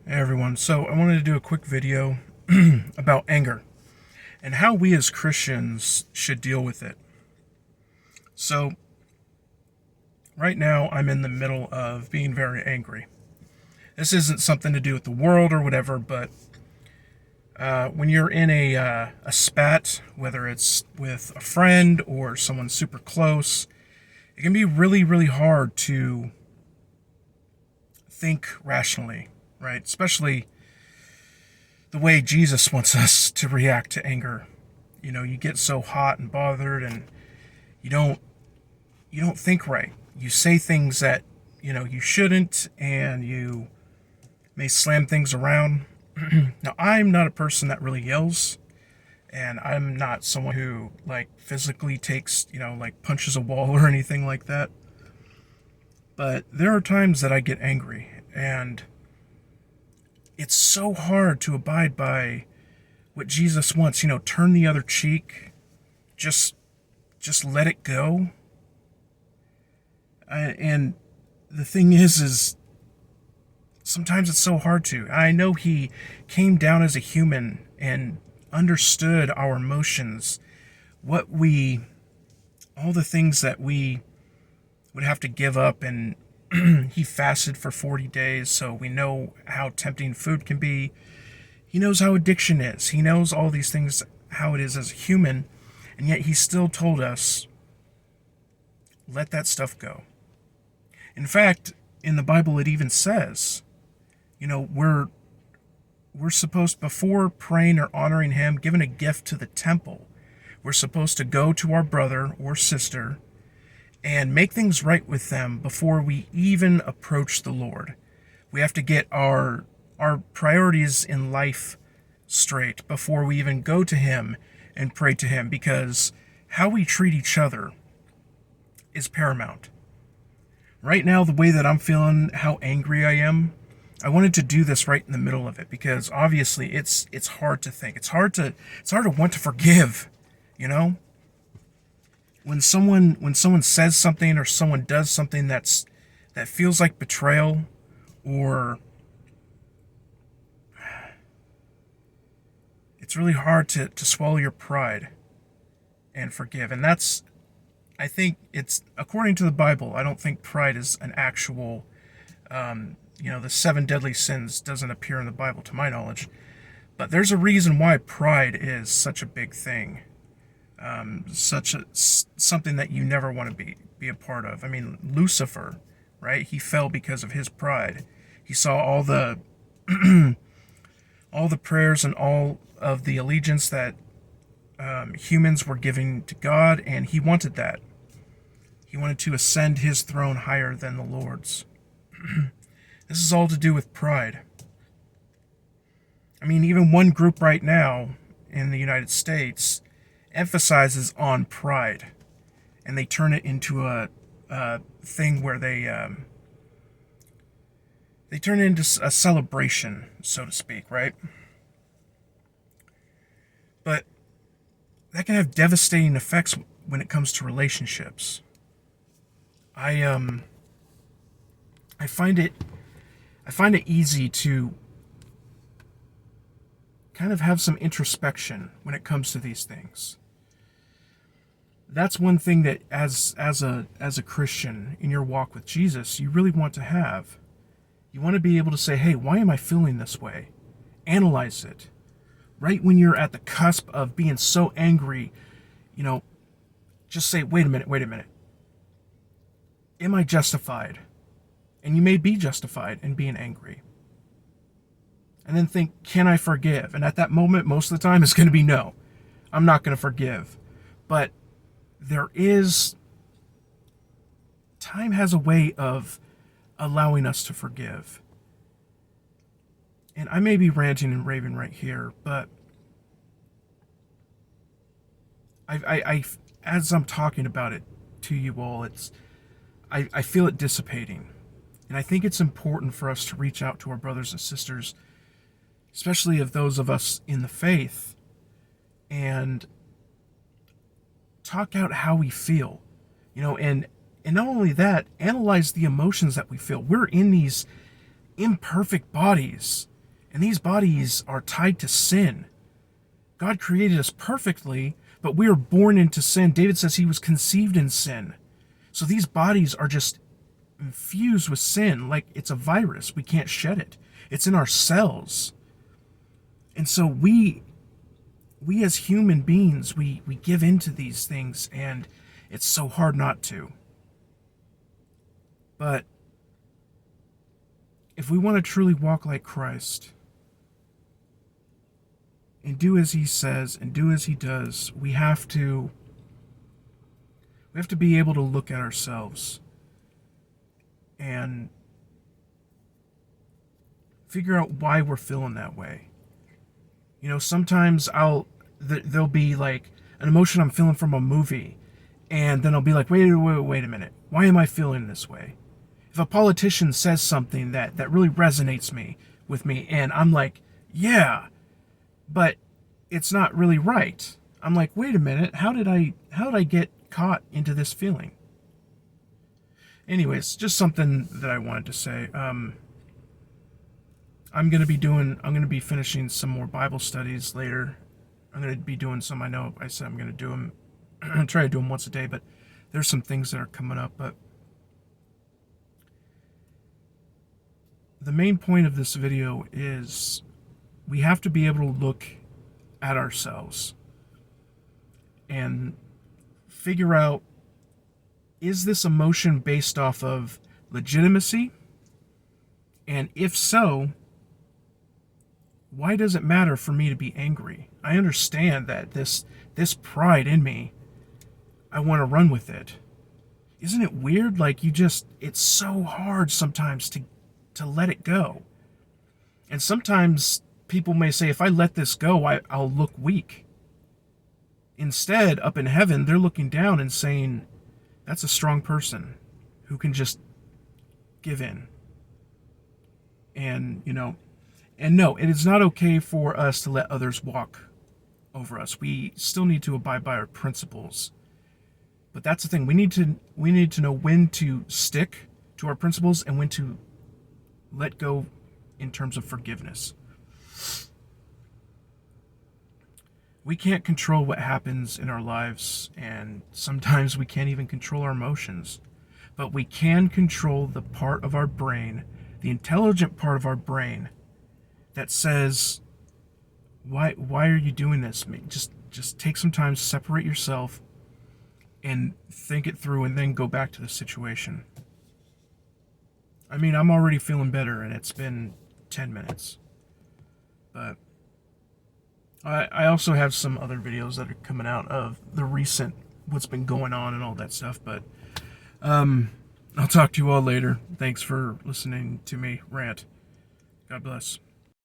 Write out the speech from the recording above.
Hey everyone, so I wanted to do a quick video about anger and how we as Christians should deal with it. So, right now I'm in the middle of being very angry. This isn't something to do with the world or whatever, but when you're in a spat, whether it's with a friend or someone super close, it can be really, really hard to think rationally, right? Especially the way Jesus wants us to react to anger. You get so hot and bothered and you don't you don't think right. You say things that, you shouldn't, and you may slam things around. Now, I'm not a person that really yells, and I'm not someone who like physically takes, like punches a wall or anything like that. But there are times that I get angry, and it's so hard to abide by what Jesus wants, turn the other cheek, just just let it go. And the thing is sometimes it's so hard to. I know he came down as a human and understood our emotions, what we, all the things that we would have to give up, and he fasted for 40 days, so we know how tempting food can be. He knows how addiction is. He knows all these things, how it is as a human, and yet he still told us, let that stuff go. In fact, in the Bible, it even says, we're supposed, before praying or honoring him, giving a gift to the temple, we're supposed to go to our brother or sister and make things right with them before we even approach the Lord. We have to get our priorities in life straight before we even go to him and pray to him, because how we treat each other is paramount. Right now, the way that I'm feeling, how angry I am, I wanted to do this right in the middle of it, because obviously it's hard to think. It's hard to want to forgive, you know? When someone says something or someone does something that feels like betrayal, or it's really hard to swallow your pride and forgive. And that's, I think it's, according to the Bible, I don't think pride is an actual, the seven deadly sins doesn't appear in the Bible to my knowledge. But there's a reason why pride is such a big thing. Something that you never want to be a part of. I mean, Lucifer, right? He fell because of his pride. He saw all the all the prayers and all of the allegiance that humans were giving to God, and he wanted that. He wanted to ascend his throne higher than the Lord's. This is all to do with pride. I mean, even one group right now in the United States emphasizes on pride, and they turn it into a thing where they turn it into a celebration, so to speak, right? But that can have devastating effects when it comes to relationships. I I find it I find it easy to kind of have some introspection when it comes to these things. That's one thing that as a Christian in your walk with Jesus, you really want to have. You want to be able to say, "Hey, why am I feeling this way?" Analyze it. Right when you're at the cusp of being so angry, you know, just say, "Wait a minute, wait a minute. Am I justified?" And you may be justified in being angry. And then think, "Can I forgive?" And at that moment, most of the time, it's going to be no. I'm not going to forgive. But time has a way of allowing us to forgive. And I may be ranting and raving right here, but I as I'm talking about it to you all, I feel it dissipating. And I think it's important for us to reach out to our brothers and sisters, especially of those of us in the faith, and talk out how we feel, and not only that, analyze the emotions that we feel. We're in these imperfect bodies, And these bodies are tied to sin. God created us perfectly, but we are born into sin. David says he was conceived in sin. So these bodies are just infused with sin like it's a virus. We can't shed it. It's in our cells. And so we as human beings, we give into these things, and it's so hard not to. But if we want to truly walk like Christ and do as he says and do as he does, we have to be able to look at ourselves and figure out why we're feeling that way. You know, sometimes there'll be like an emotion I'm feeling from a movie, and then I'll be like, wait a minute. Why am I feeling this way? If a politician says something that really resonates with me, and I'm like, yeah, but it's not really right. I'm like, wait a minute, how did I get caught into this feeling? Anyways, just something that I wanted to say. I'm gonna be finishing some more Bible studies later. I'm gonna be doing some. I know I said I'm gonna do them. Try to do them once a day, but there's some things that are coming up. But the main point of this video is we have to be able to look at ourselves and figure out, is this emotion based off of legitimacy? And if so, why does it matter for me to be angry? I understand that this pride in me, I want to run with it. Isn't it weird? Like, it's so hard sometimes to let it go. And sometimes people may say, if I let this go, I'll look weak. Instead, up in heaven, they're looking down and saying, that's a strong person who can just give in. And, and no, it is not okay for us to let others walk over us. We still need to abide by our principles. But that's the thing. We need to know when to stick to our principles and when to let go in terms of forgiveness. We can't control what happens in our lives, and sometimes we can't even control our emotions. But we can control the part of our brain, the intelligent part of our brain, that says, why are you doing this? Just take some time, separate yourself, and think it through, and then go back to the situation. I mean, I'm already feeling better, and it's been 10 minutes. But I also have some other videos that are coming out of the recent, what's been going on and all that stuff. But I'll talk to you all later. Thanks for listening to me rant. God bless.